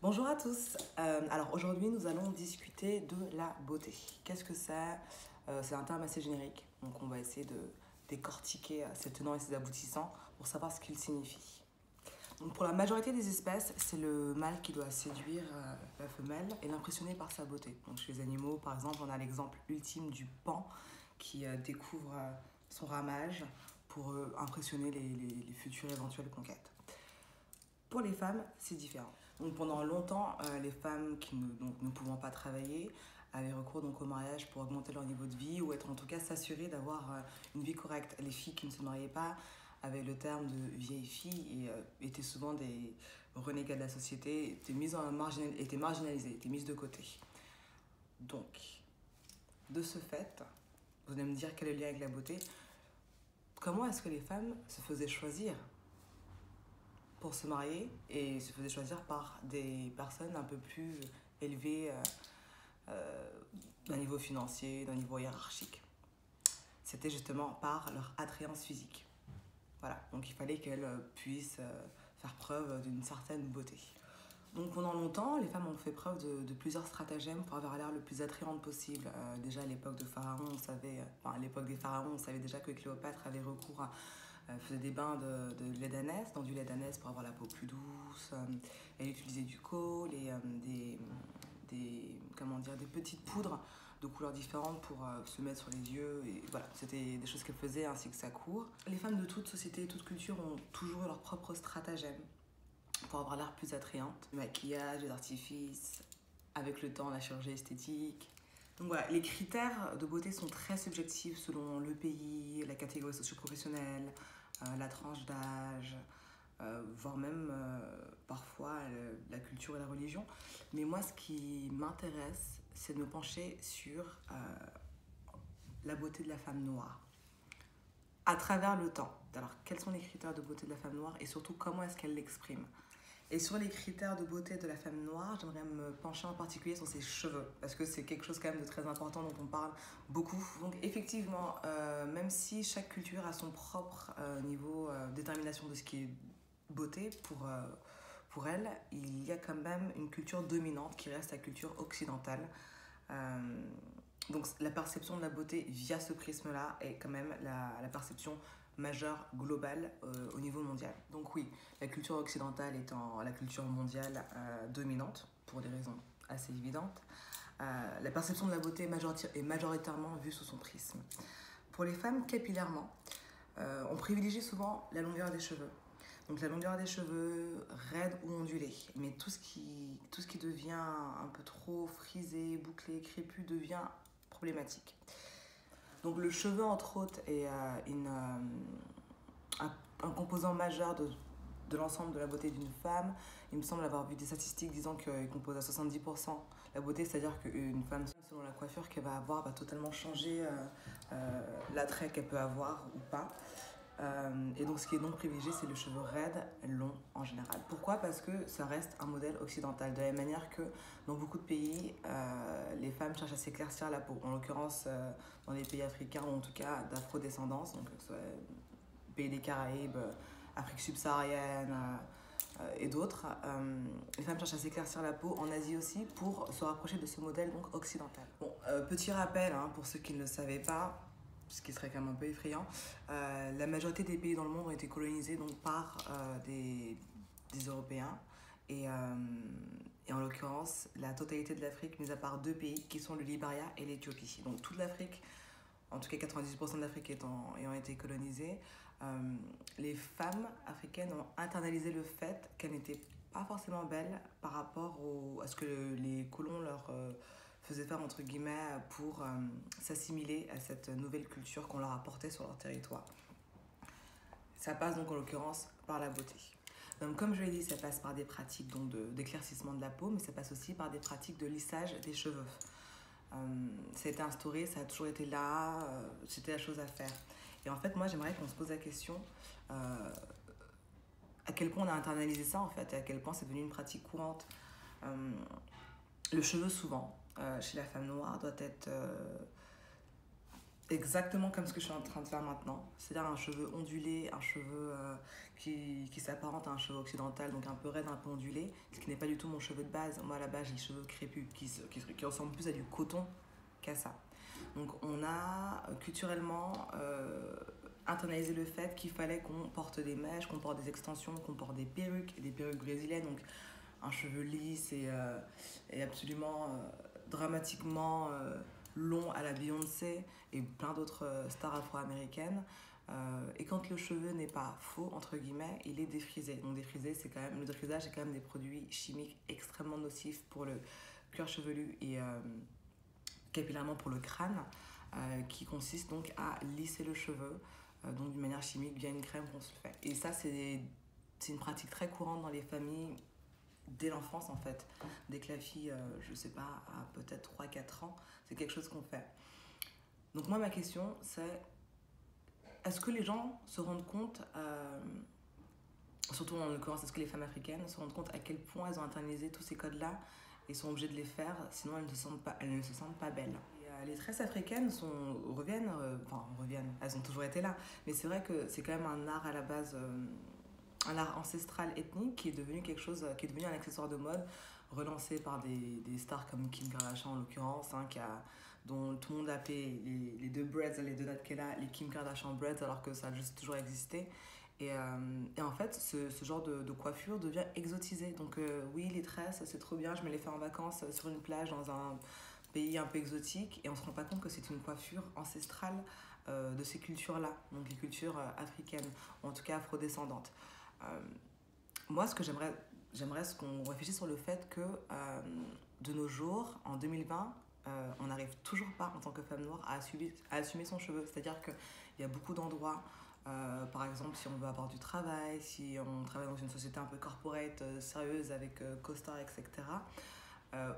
Bonjour à tous. Alors aujourd'hui, nous allons discuter de la beauté. Qu'est-ce que c'est? C'est un terme assez générique, donc on va essayer de décortiquer ses tenants et ses aboutissants pour savoir ce qu'il signifie. Donc pour la majorité des espèces, c'est le mâle qui doit séduire la femelle et l'impressionner par sa beauté. Donc chez les animaux, par exemple, on a l'exemple ultime du paon qui découvre son ramage pour impressionner les futures éventuelles conquêtes. Pour les femmes, c'est différent. Donc pendant longtemps, les femmes qui ne pouvant pas travailler avaient recours donc au mariage pour augmenter leur niveau de vie ou être en tout cas s'assurer d'avoir une vie correcte. Les filles qui ne se mariaient pas avaient le terme de vieille fille et étaient souvent des renégats de la société, étaient marginalisées, étaient mises de côté. Donc, de ce fait, vous allez me dire quel est le lien avec la beauté. Comment est-ce que les femmes se faisaient choisir pour se marier et se faisaient choisir par des personnes un peu plus élevées d'un niveau financier, d'un niveau hiérarchique? C'était justement par leur attrayance physique. Voilà, donc il fallait qu'elles puissent faire preuve d'une certaine beauté. Donc pendant longtemps, les femmes ont fait preuve de plusieurs stratagèmes pour avoir l'air le plus attrayante possible. Déjà à l'époque de Pharaon, à l'époque des pharaons, on savait déjà que Cléopâtre avait recours à faisait des bains de lait d'ânesse, dans du lait d'ânesse pour avoir la peau plus douce. Elle utilisait du kohl et des petites poudres de couleurs différentes pour se mettre sur les yeux. Et voilà, c'était des choses qu'elle faisait ainsi que sa cour. Les femmes de toute société et toute culture ont toujours eu leur propre stratagème pour avoir l'air plus attrayante. Le maquillage, les artifices, avec le temps, la chirurgie esthétique. Donc voilà, les critères de beauté sont très subjectifs selon le pays, la catégorie socio-professionnelle, la tranche d'âge, voire même parfois la culture et la religion. Mais moi, ce qui m'intéresse, c'est de me pencher sur la beauté de la femme noire à travers le temps. Alors, quels sont les critères de beauté de la femme noire et surtout comment est-ce qu'elle l'exprime? Et sur les critères de beauté de la femme noire, j'aimerais me pencher en particulier sur ses cheveux, parce que c'est quelque chose quand même de très important dont on parle beaucoup. Donc effectivement, même si chaque culture a son propre niveau de détermination de ce qui est beauté pour elle, il y a quand même une culture dominante qui reste la culture occidentale. Donc la perception de la beauté via ce prisme-là est quand même la perception majeure, globale au niveau mondial. Donc oui, la culture occidentale étant la culture mondiale dominante, pour des raisons assez évidentes, la perception de la beauté est majoritairement vue sous son prisme. Pour les femmes, capillairement, on privilégie souvent la longueur des cheveux. Donc la longueur des cheveux, raide ou ondulée. Mais tout ce qui devient un peu trop frisé, bouclé, crépus devient problématique. Donc le cheveu, entre autres, est un composant majeur de l'ensemble de la beauté d'une femme. Il me semble avoir vu des statistiques disant qu'il compose à 70% la beauté, c'est-à-dire qu'une femme, selon la coiffure qu'elle va avoir, va totalement changer l'attrait qu'elle peut avoir ou pas. Et donc ce qui est donc privilégié, c'est le cheveu raide, long en général. Pourquoi? Parce que ça reste un modèle occidental. De la même manière que dans beaucoup de pays, les femmes cherchent à s'éclaircir la peau. En l'occurrence, dans les pays africains, ou en tout cas d'afro-descendance, donc soit pays des Caraïbes, Afrique subsaharienne et d'autres, les femmes cherchent à s'éclaircir la peau. En Asie aussi, pour se rapprocher de ce modèle donc occidental. Bon, petit rappel, pour ceux qui ne le savaient pas, ce qui serait quand même un peu effrayant, la majorité des pays dans le monde ont été colonisés donc, par des Européens. Et en l'occurrence, la totalité de l'Afrique, mis à part deux pays qui sont le Liberia et l'Éthiopie. Donc toute l'Afrique, en tout cas 90% de l'Afrique ayant été colonisée, les femmes africaines ont internalisé le fait qu'elles n'étaient pas forcément belles par rapport à ce que les colons leur faisaient faire entre guillemets pour s'assimiler à cette nouvelle culture qu'on leur apportait sur leur territoire. Ça passe donc en l'occurrence par la beauté. Donc, comme je l'ai dit, ça passe par des pratiques donc d'éclaircissement de la peau, mais ça passe aussi par des pratiques de lissage des cheveux. Ça a été instauré, ça a toujours été là, c'était la chose à faire. Et en fait, moi, j'aimerais qu'on se pose la question à quel point on a internalisé ça, en fait, et à quel point c'est devenu une pratique courante. Le cheveu, souvent, chez la femme noire, doit être Exactement comme ce que je suis en train de faire maintenant. C'est-à-dire un cheveu ondulé, un cheveu qui s'apparente à un cheveu occidental, donc un peu raide, un peu ondulé, ce qui n'est pas du tout mon cheveu de base. Moi, à la base, j'ai les cheveux crépus qui ressemblent plus à du coton qu'à ça. Donc, on a culturellement internalisé le fait qu'il fallait qu'on porte des mèches, qu'on porte des extensions, qu'on porte et des perruques brésiliennes. Donc, un cheveu lisse et absolument dramatiquement long à la Beyoncé et plein d'autres stars afro-américaines. Et quand le cheveu n'est pas faux, entre guillemets, il est défrisé. Donc défrisé, le défrisage, c'est quand même des produits chimiques extrêmement nocifs pour le cuir chevelu et capillairement pour le crâne, qui consiste donc à lisser le cheveu, donc d'une manière chimique via une crème qu'on se fait. Et ça, c'est une pratique très courante dans les familles dès l'enfance en fait. Dès que la fille, je sais pas, a peut-être 3-4 ans, c'est quelque chose qu'on fait. Donc moi, ma question, c'est est-ce que les gens se rendent compte, surtout en l'occurrence, est-ce que les femmes africaines se rendent compte à quel point elles ont internalisé tous ces codes-là et sont obligées de les faire, sinon elles ne se sentent pas belles. Et, les tresses africaines reviennent, elles ont toujours été là, mais c'est vrai que c'est quand même un art à la base, un art ancestral ethnique qui est devenu quelque chose, qui est devenu un accessoire de mode, relancé par des stars comme Kim Kardashian en l'occurrence, hein, dont tout le monde appelait les deux Breads, les deux dates qu'elle a, les Kim Kardashian Breads, alors que ça a juste toujours existé. Et en fait, ce genre de coiffure devient exotisé. Donc oui, les tresses, c'est trop bien, je me les fais en vacances sur une plage dans un pays un peu exotique, et on ne se rend pas compte que c'est une coiffure ancestrale de ces cultures-là, donc les cultures africaines, ou en tout cas afrodescendantes. Moi, ce que j'aimerais ce qu'on réfléchisse sur le fait que de nos jours, en 2020, on n'arrive toujours pas en tant que femme noire à assumer son cheveu. C'est-à-dire qu'il y a beaucoup d'endroits, par exemple si on veut avoir du travail, si on travaille dans une société un peu corporate, sérieuse, avec costard, etc.,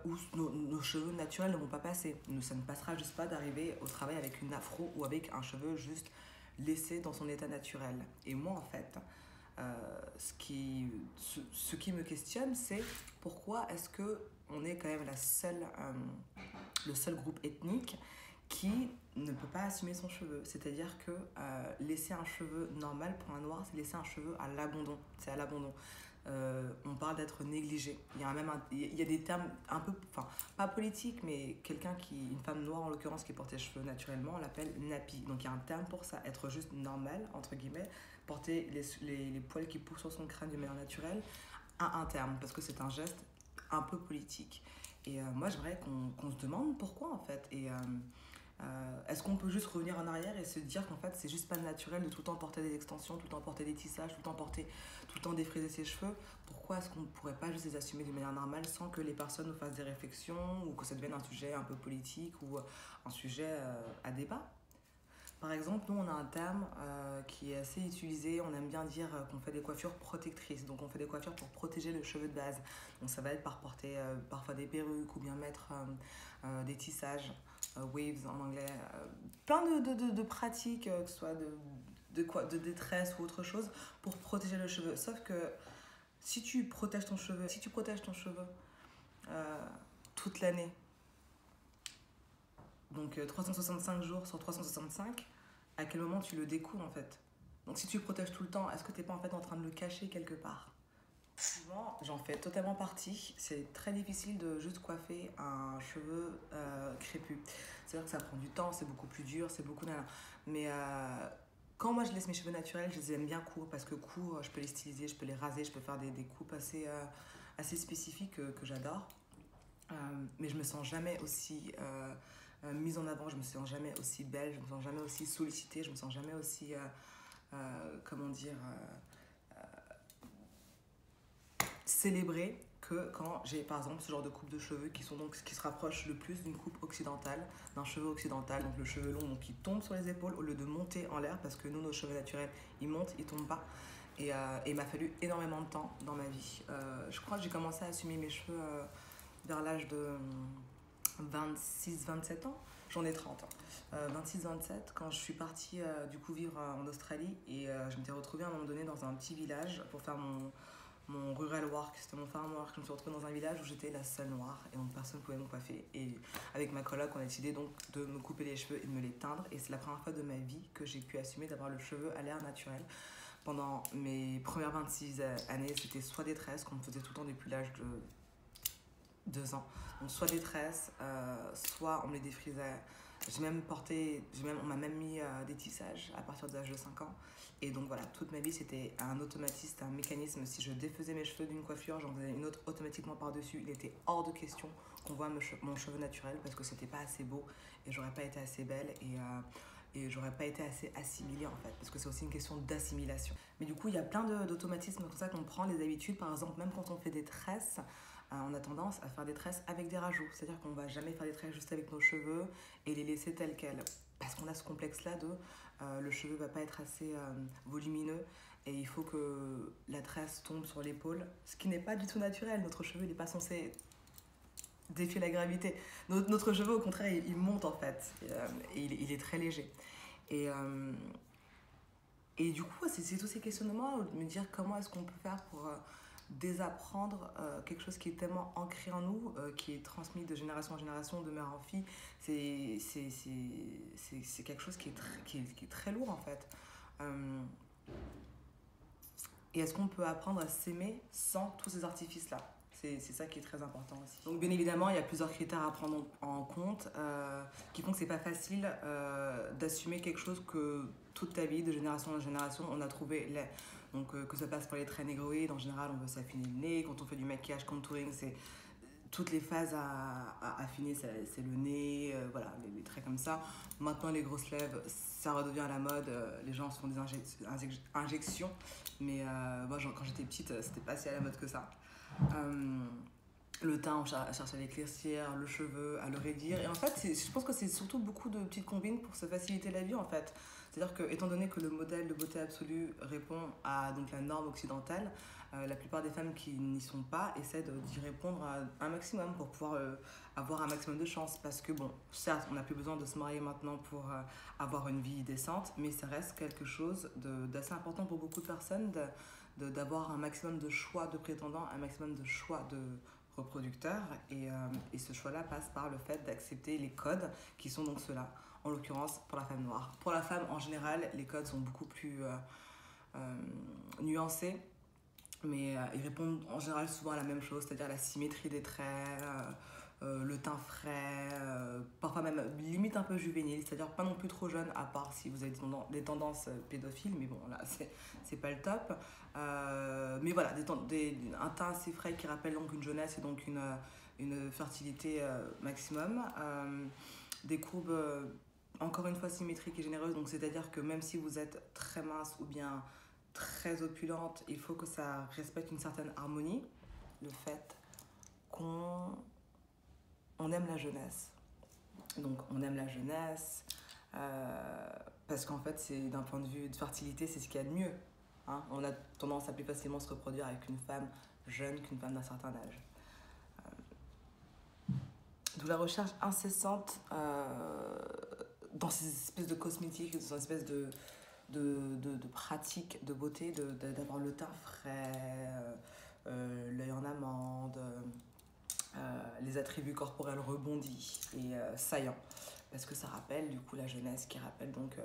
où nos cheveux naturels ne vont pas passer. Ça ne passera juste pas d'arriver au travail avec une afro ou avec un cheveu juste laissé dans son état naturel. Et moi, en fait, ce qui me questionne, c'est pourquoi est-ce qu'on est quand même le seul groupe ethnique qui ne peut pas assumer son cheveu. C'est-à-dire que laisser un cheveu normal pour un noir, c'est laisser un cheveu à l'abandon. C'est à l'abandon. On parle d'être négligé. Il y a des termes un peu, enfin, pas politiques, mais une femme noire en l'occurrence qui porte les cheveux naturellement, on l'appelle nappy. Donc il y a un terme pour ça, être juste normal, entre guillemets, porter les poils qui poussent sur son crâne d'une manière naturelle, à un terme, parce que c'est un geste un peu politique. Et moi j'aimerais qu'on se demande pourquoi en fait. Et est-ce qu'on peut juste revenir en arrière et se dire qu'en fait c'est juste pas naturel de tout le temps porter des extensions, tout le temps porter des tissages, tout le temps défriser ses cheveux? Pourquoi est-ce qu'on ne pourrait pas juste les assumer d'une manière normale sans que les personnes nous fassent des réflexions ou que ça devienne un sujet un peu politique ou un sujet à débat? Par exemple, nous on a un terme qui est assez utilisé, on aime bien dire qu'on fait des coiffures protectrices, donc on fait des coiffures pour protéger le cheveu de base. Donc ça va être par porter parfois des perruques ou bien mettre des tissages, waves en anglais, plein de pratiques, que ce soit de détresse ou autre chose, pour protéger le cheveu. Sauf que si tu protèges ton cheveu, toute l'année, donc 365 jours sur 365, à quel moment tu le découvres en fait? Donc si tu le protèges tout le temps, est-ce que tu n'es pas en fait en train de le cacher quelque part? Souvent, j'en fais totalement partie. C'est très difficile de juste coiffer un cheveu crépus. C'est-à-dire que ça prend du temps, c'est beaucoup plus dur, c'est beaucoup... Mais quand moi je laisse mes cheveux naturels, je les aime bien courts, parce que courts, je peux les styliser, je peux les raser, je peux faire des coupes assez spécifiques que j'adore. Mais je me sens jamais aussi mise en avant, je me sens jamais aussi belle, je me sens jamais aussi sollicitée, je me sens jamais aussi, célébrée que quand j'ai par exemple ce genre de coupe de cheveux qui se rapprochent le plus d'une coupe occidentale, d'un cheveu occidental, donc le cheveu long donc qui tombe sur les épaules au lieu de monter en l'air, parce que nous nos cheveux naturels ils montent, ils tombent pas. Et il m'a fallu énormément de temps dans ma vie. Je crois que j'ai commencé à assumer mes cheveux vers l'âge de 26-27 ans. J'en ai 30 ans. 26-27, quand je suis partie du coup vivre en Australie, et je m'étais retrouvée à un moment donné dans un petit village pour faire mon rural work, c'était mon farm work. Je me suis retrouvée dans un village où j'étais la seule noire et donc personne ne pouvait me coiffer. Et avec ma coloc, on a décidé donc de me couper les cheveux et de me les teindre. Et c'est la première fois de ma vie que j'ai pu assumer d'avoir le cheveu à l'air naturel. Pendant mes premières 26 années, c'était soit des tresses qu'on me faisait tout le temps depuis l'âge de 2 ans. Donc soit des tresses, soit on me les défrisait. On m'a même mis des tissages à partir de l'âge de 5 ans. Et donc voilà, toute ma vie c'était un automatisme, un mécanisme. Si je défaisais mes cheveux d'une coiffure, j'en faisais une autre automatiquement par-dessus. Il était hors de question qu'on voit mon cheveu naturel parce que c'était pas assez beau et j'aurais pas été assez belle et j'aurais pas été assez assimilée en fait, parce que c'est aussi une question d'assimilation. Mais du coup, il y a plein d'automatismes comme ça qu'on prend, les habitudes. Par exemple, même quand on fait des tresses, on a tendance à faire des tresses avec des rajouts. C'est-à-dire qu'on va jamais faire des tresses juste avec nos cheveux et les laisser tels quels. Parce qu'on a ce complexe-là de le cheveu va pas être assez volumineux et il faut que la tresse tombe sur l'épaule, ce qui n'est pas du tout naturel. Notre cheveu n'est pas censé défier la gravité. Notre cheveu, au contraire, il monte en fait. Et il est très léger. Et du coup, c'est tous ces questionnements, de me dire comment est-ce qu'on peut faire pour désapprendre quelque chose qui est tellement ancré en nous, qui est transmis de génération en génération, de mère en fille. C'est quelque chose qui est très lourd en fait. Et est-ce qu'on peut apprendre à s'aimer sans tous ces artifices-là? C'est ça qui est très important aussi. Donc bien évidemment, il y a plusieurs critères à prendre en compte qui font que c'est pas facile d'assumer quelque chose que toute ta vie, de génération en génération, on a trouvé laid. Donc que ça passe par les traits négroïdes, en général on veut s'affiner le nez, quand on fait du maquillage contouring, c'est toutes les phases à affiner, c'est le nez, voilà, les traits comme ça. Maintenant les grosses lèvres, ça redevient à la mode, les gens se font des injections, mais moi quand j'étais petite, c'était pas si à la mode que ça. Le teint, on cherche à l'éclaircir, le cheveu, à le raidir. Et en fait, je pense que c'est surtout beaucoup de petites combines pour se faciliter la vie, en fait. C'est-à-dire que, étant donné que le modèle de beauté absolue répond à donc, la norme occidentale, la plupart des femmes qui n'y sont pas essaient d'y répondre un maximum pour pouvoir avoir un maximum de chance. Parce que, bon, certes, on n'a plus besoin de se marier maintenant pour avoir une vie décente, mais ça reste quelque chose d'assez important pour beaucoup de personnes d'avoir un maximum de choix de prétendants, un maximum de choix de reproducteurs. Et ce choix-là passe par le fait d'accepter les codes qui sont donc ceux-là, en l'occurrence pour la femme noire. Pour la femme, en général, les codes sont beaucoup plus nuancés, mais ils répondent en général souvent à la même chose, c'est-à-dire la symétrie des traits, le teint frais, parfois même limite un peu juvénile, c'est-à-dire pas non plus trop jeune, à part si vous avez des tendances pédophiles, mais bon là c'est pas le top. Mais voilà, un teint assez frais qui rappelle donc une jeunesse et donc une fertilité maximum. Des courbes encore une fois symétriques et généreuses, donc c'est-à-dire que même si vous êtes très mince ou bien très opulente, il faut que ça respecte une certaine harmonie. Le fait qu'on aime la jeunesse. Donc on aime la jeunesse parce qu'en fait, c'est d'un point de vue de fertilité, c'est ce qu'il y a de mieux. Hein, on a tendance à plus facilement se reproduire avec une femme jeune qu'une femme d'un certain âge. D'où la recherche incessante dans ces espèces de cosmétiques, dans ces espèces de pratiques de beauté, d'avoir le teint frais, l'œil en amande, les attributs corporels rebondis et saillants. Parce que ça rappelle du coup la jeunesse, qui rappelle donc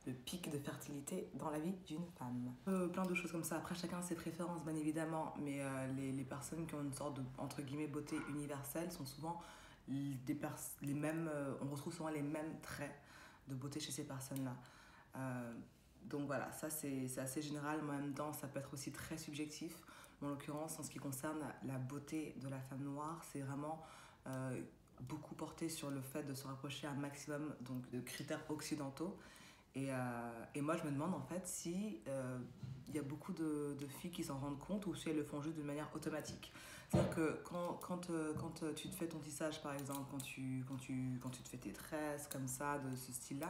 le pic de fertilité dans la vie d'une femme. Plein de choses comme ça. Après, chacun a ses préférences, bien évidemment, mais les personnes qui ont une sorte de, entre guillemets, beauté universelle sont souvent les mêmes, on retrouve souvent les mêmes traits de beauté chez ces personnes-là. Donc voilà, ça c'est assez général, mais en même temps, ça peut être aussi très subjectif. En l'occurrence, en ce qui concerne la beauté de la femme noire, c'est vraiment beaucoup porté sur le fait de se rapprocher un maximum donc, de critères occidentaux. Et moi, je me demande en fait si y a beaucoup de filles qui s'en rendent compte ou si elles le font juste de manière automatique. C'est-à-dire que quand tu te fais ton tissage, par exemple, quand tu te fais tes tresses comme ça, de ce style-là,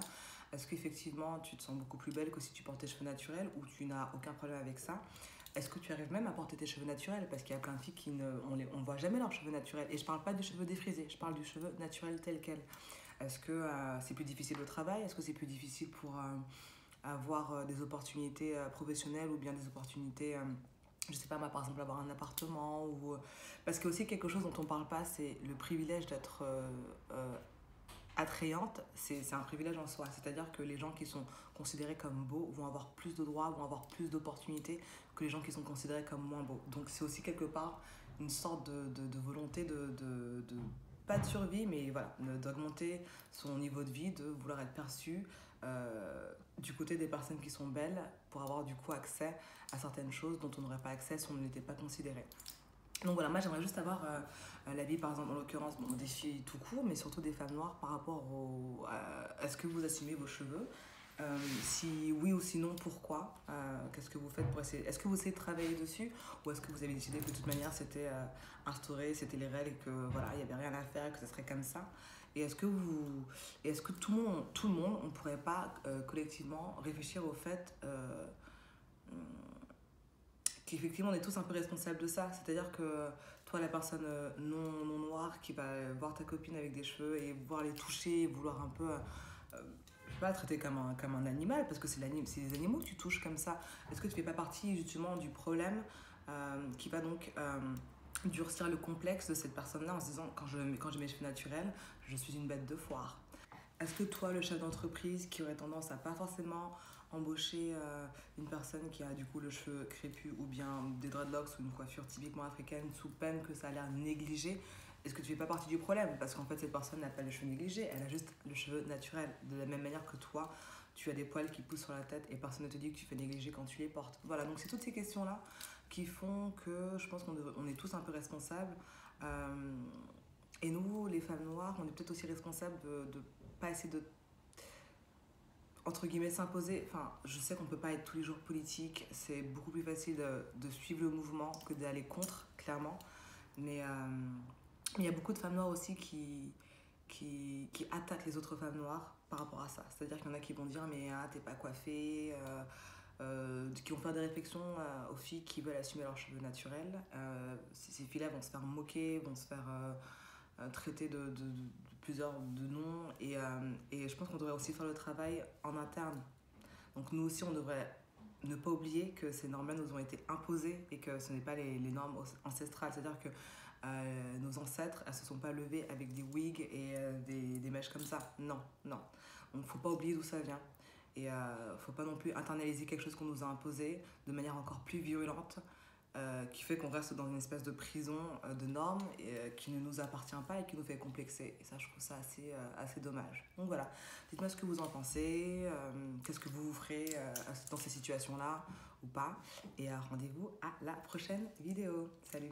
est-ce qu'effectivement tu te sens beaucoup plus belle que si tu portes tes cheveux naturels ou tu n'as aucun problème avec ça? Est-ce que tu arrives même à porter tes cheveux naturels? Parce qu'il y a plein de filles on ne voit jamais leurs cheveux naturels. Et je ne parle pas du cheveu défrisé, je parle du cheveu naturel tel quel. Est-ce que c'est plus difficile au travail? Est-ce que c'est plus difficile pour avoir des opportunités professionnelles ou bien des opportunités je sais pas moi, par exemple, avoir un appartement ou... Parce que aussi quelque chose dont on parle pas, c'est le privilège d'être attrayante, c'est un privilège en soi. C'est-à-dire que les gens qui sont considérés comme beaux vont avoir plus de droits, vont avoir plus d'opportunités que les gens qui sont considérés comme moins beaux. Donc c'est aussi quelque part une sorte de volonté pas de survie, mais voilà, d'augmenter son niveau de vie, de vouloir être perçu du côté des personnes qui sont belles pour avoir du coup accès à certaines choses dont on n'aurait pas accès si on n'était pas considéré. Donc voilà, moi j'aimerais juste avoir l'avis, par exemple, en l'occurrence, bon, des filles tout court, mais surtout des femmes noires par rapport à ce que vous assumez vos cheveux. Si oui ou sinon, pourquoi qu'est-ce que vous faites pour essayer... Est-ce que vous essayez de travailler dessus ou est-ce que vous avez décidé que de toute manière c'était instauré, c'était les règles et que voilà, il n'y avait rien à faire, que ce serait comme ça? Et est-ce que tout le monde, on ne pourrait pas collectivement réfléchir au fait qu'effectivement on est tous un peu responsables de ça. C'est-à-dire que toi, la personne non noire qui va voir ta copine avec des cheveux et voir les toucher, et vouloir un peu, je sais pas, traiter comme un animal, parce que c'est les animaux que tu touches comme ça. Est-ce que tu fais pas partie justement du problème qui va donc durcir le complexe de cette personne-là en se disant quand j'ai mes cheveux naturels, je suis une bête de foire? Est-ce que toi, le chef d'entreprise qui aurait tendance à pas forcément embaucher une personne qui a du coup le cheveu crépus ou bien des dreadlocks ou une coiffure typiquement africaine sous peine que ça a l'air négligé, est-ce que tu fais pas partie du problème? Parce qu'en fait, cette personne n'a pas le cheveu négligé, elle a juste le cheveu naturel. De la même manière que toi, tu as des poils qui poussent sur la tête et personne ne te dit que tu fais négliger quand tu les portes. Voilà, donc c'est toutes ces questions-là qui font que je pense qu'on est tous un peu responsables. Et nous, les femmes noires, on est peut-être aussi responsables de pas essayer de, entre guillemets, s'imposer. Enfin, je sais qu'on ne peut pas être tous les jours politique, c'est beaucoup plus facile de suivre le mouvement que d'aller contre, clairement. Mais il y a beaucoup de femmes noires aussi qui attaquent les autres femmes noires par rapport à ça. C'est-à-dire qu'il y en a qui vont dire mais ah, t'es pas coiffée, qui vont faire des réflexions aux filles qui veulent assumer leurs cheveux naturels. Ces filles-là vont se faire moquer, vont se faire traiter de plusieurs de noms et je pense qu'on devrait aussi faire le travail en interne. Donc nous aussi on devrait ne pas oublier que ces normes-là nous ont été imposées et que ce n'est pas les normes ancestrales. C'est-à-dire que nos ancêtres, elles se sont pas levées avec des wigs et des mèches comme ça. Non, non. Donc faut pas oublier d'où ça vient. Et faut pas non plus internaliser quelque chose qu'on nous a imposé de manière encore plus virulente qui fait qu'on reste dans une espèce de prison de normes qui ne nous appartient pas et qui nous fait complexer. Et ça, je trouve ça assez dommage. Donc voilà, dites-moi ce que vous en pensez, qu'est-ce que vous ferez dans ces situations-là ou pas. Et rendez-vous à la prochaine vidéo. Salut!